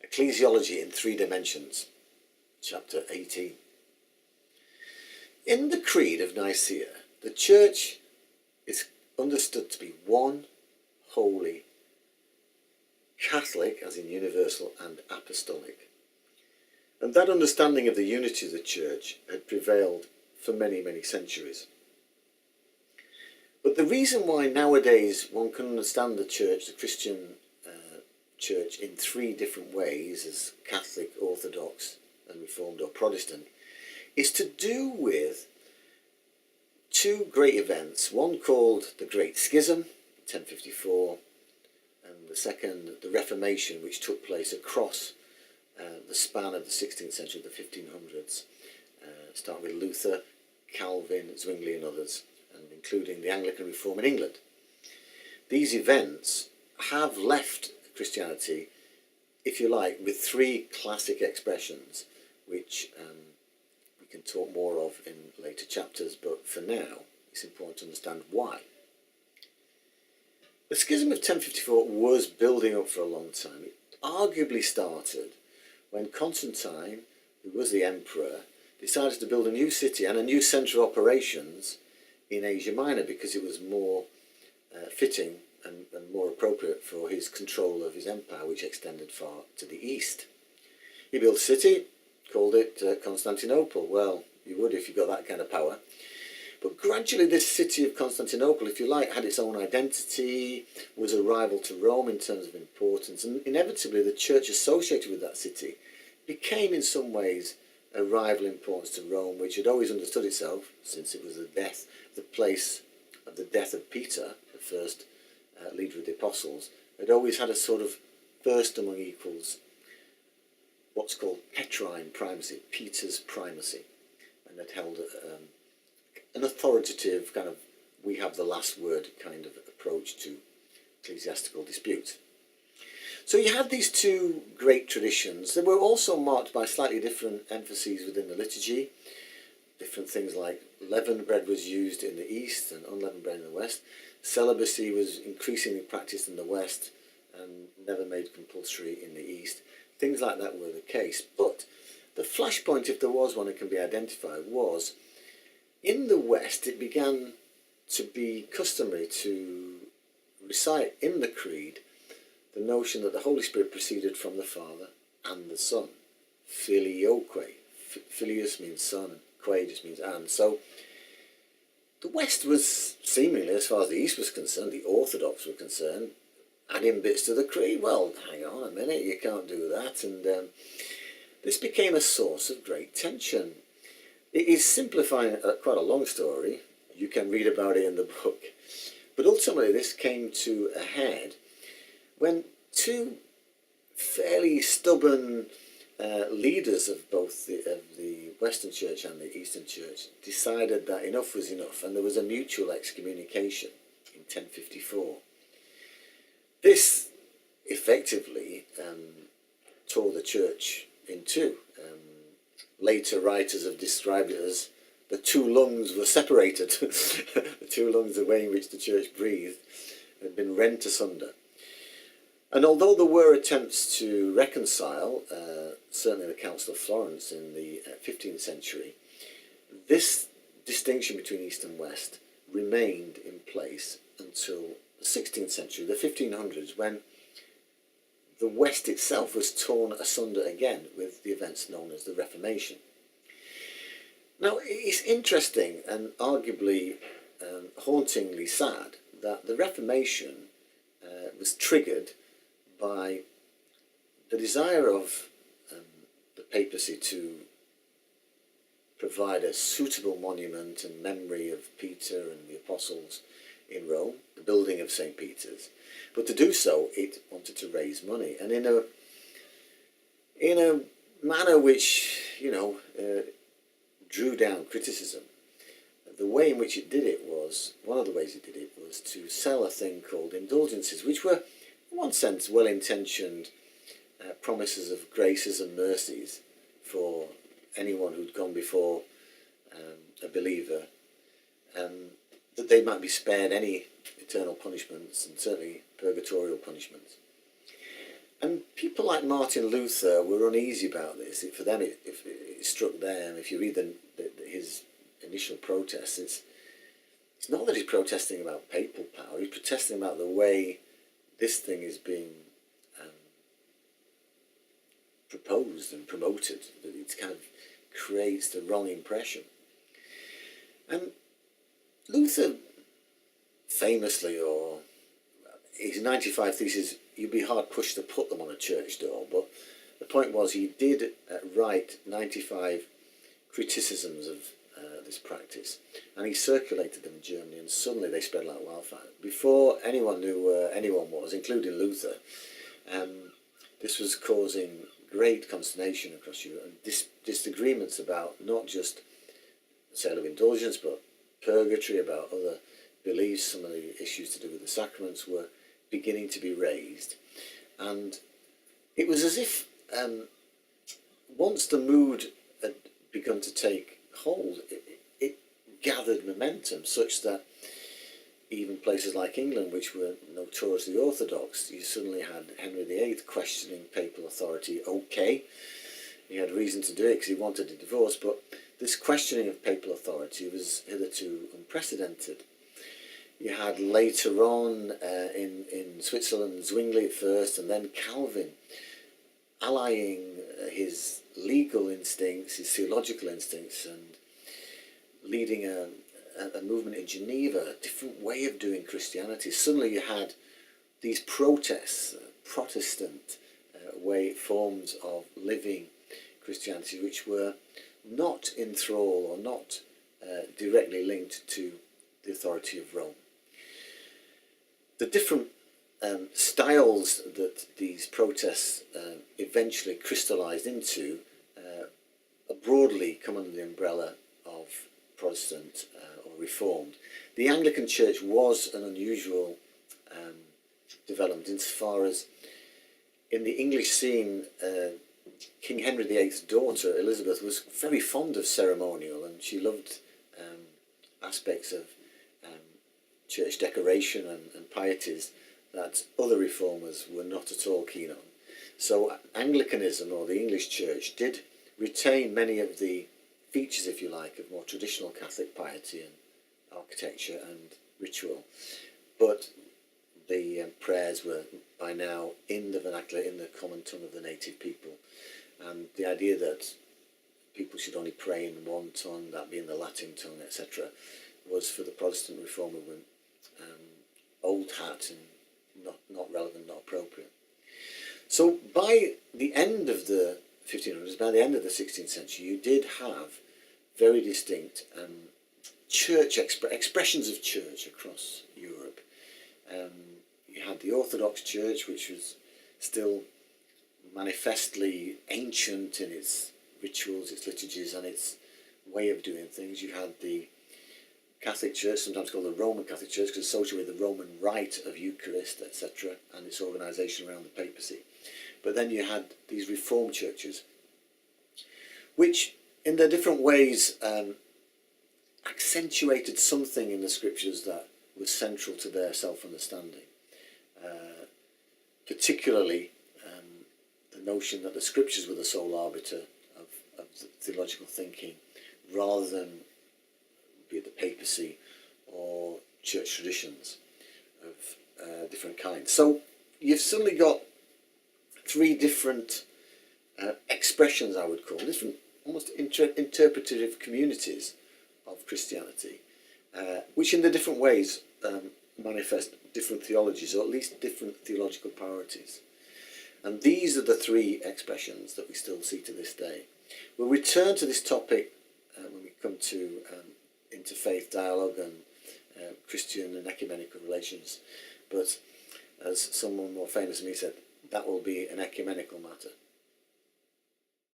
Ecclesiology in Three Dimensions, chapter 18. In the Creed of Nicaea, the Church is understood to be one, holy, Catholic, as in universal, and apostolic. And that understanding of the unity of the Church had prevailed for many, many centuries. But the reason why nowadays one can understand the Church, the Christian Church, in three different ways, as Catholic, Orthodox, and Reformed or Protestant, is to do with two great events, one called the Great Schism, 1054, and the second, the Reformation, which took place across the span of the 16th century, the 1500s, starting with Luther, Calvin, Zwingli and others, and including the Anglican Reform in England. These events have left Christianity, if you like, with three classic expressions, which we can talk more of in later chapters, but for now it's important to understand why. The Schism of 1054 was building up for a long time. It arguably started when Constantine, who was the emperor, decided to build a new city and a new centre of operations in Asia Minor because it was more fitting and more appropriate for his control of his empire, which extended far to the east. He built a city, called it Constantinople. Well, you would if you got that kind of power. But gradually this city of Constantinople, if you like, had its own identity, was a rival to Rome in terms of importance, and inevitably the church associated with that city became in some ways a rival in importance to Rome, which had always understood itself, since it was the place of the death of Peter, the first leader of the apostles, had always had a sort of first among equals, what's called Petrine primacy, Peter's primacy, and had held an authoritative kind of we have the last word kind of approach to ecclesiastical disputes. So you had these two great traditions that were also marked by slightly different emphases within the liturgy. Different things like leavened bread was used in the east and unleavened bread in the west. Celibacy was increasingly practiced in the west and never made compulsory in the east. Things like that were the case. But the flashpoint, if there was one that can be identified, was in the west it began to be customary to recite in the Creed the notion that the Holy Spirit proceeded from the Father and the Son. Filioque. Filius means son, and que just means and. So the West was seemingly, as far as the East was concerned, the Orthodox were concerned, adding bits to the Creed. Well, hang on a minute, you can't do that. And this became a source of great tension. It is simplifying quite a long story. You can read about it in the book. But ultimately this came to a head when two fairly stubborn leaders of both the Western Church and the Eastern Church decided that enough was enough, and there was a mutual excommunication in 1054. This effectively tore the Church in two. Later writers have described it as the two lungs were separated. The two lungs, the way in which the Church breathed, had been rent asunder. And although there were attempts to reconcile, certainly the Council of Florence in the 15th century, this distinction between East and West remained in place until the 16th century, the 1500s, when the West itself was torn asunder again with the events known as the Reformation. Now, it's interesting and arguably hauntingly sad that the Reformation was triggered by the desire of the papacy to provide a suitable monument and memory of Peter and the apostles in Rome, the building of St. Peter's. But to do so, it wanted to raise money, and in a manner which, drew down criticism. The way in which it did it was, one of the ways it did it was to sell a thing called Indulgences, which were, in one sense, well-intentioned promises of graces and mercies for anyone who'd gone before a believer, that they might be spared any eternal punishments and certainly purgatorial punishments. And people like Martin Luther were uneasy about this. For them, it struck them. If you read his initial protests, it's not that he's protesting about papal power. He's protesting about the way this thing is being proposed and promoted. That it kind of creates the wrong impression. And Luther, famously, or his 95 Theses, you'd be hard pushed to put them on a church door, but the point was he did write 95 criticisms of this practice, and he circulated them in Germany, and suddenly they spread like wildfire. Before anyone knew where anyone was, including Luther, this was causing great consternation across Europe, and disagreements about not just the sale of indulgence, but purgatory, about other beliefs. Some of the issues to do with the sacraments were beginning to be raised, and it was as if once the mood had begun to take hold, it gathered momentum such that even places like England, which were notoriously orthodox, you suddenly had Henry VIII questioning papal authority. Okay, he had reason to do it because he wanted a divorce, but this questioning of papal authority was hitherto unprecedented. You had later on in Switzerland, Zwingli at first, and then Calvin, allying his legal instincts, his theological instincts, and leading a movement in Geneva, a different way of doing Christianity. Suddenly you had these protests, Protestant forms of living Christianity, which were not in thrall or not directly linked to the authority of Rome. The different styles that these protests eventually crystallised into broadly come under the umbrella of Protestant or Reformed. The Anglican Church was an unusual development insofar as in the English scene, King Henry VIII's daughter Elizabeth was very fond of ceremonial, and she loved aspects of church decoration and pieties that other reformers were not at all keen on. So Anglicanism, or the English Church, did retain many of the features, if you like, of more traditional Catholic piety and architecture and ritual, but the prayers were by now in the vernacular, in the common tongue of the native people, and the idea that people should only pray in one tongue, that being the Latin tongue, etc., was for the Protestant Reform movement old hat and not relevant, not appropriate. So by the end of the 1500s, by the end of the 16th century, you did have very distinct church expressions of church across Europe. You had the Orthodox Church, which was still manifestly ancient in its rituals, its liturgies, and its way of doing things. You had the Catholic Church, sometimes called the Roman Catholic Church, because associated with the Roman rite of Eucharist, etc., and its organisation around the papacy. But then you had these Reformed churches, which in their different ways accentuated something in the scriptures that was central to their self-understanding. Particularly the notion that the scriptures were the sole arbiter of the theological thinking, rather than be it the papacy or church traditions of different kinds. So you've suddenly got three different expressions, I would call, different almost interpretative communities of Christianity, which in their different ways manifest different theologies, or at least different theological priorities. And these are the three expressions that we still see to this day. We'll return to this topic when we come to interfaith dialogue and Christian and ecumenical relations, but as someone more famous than me said, that will be an ecumenical matter.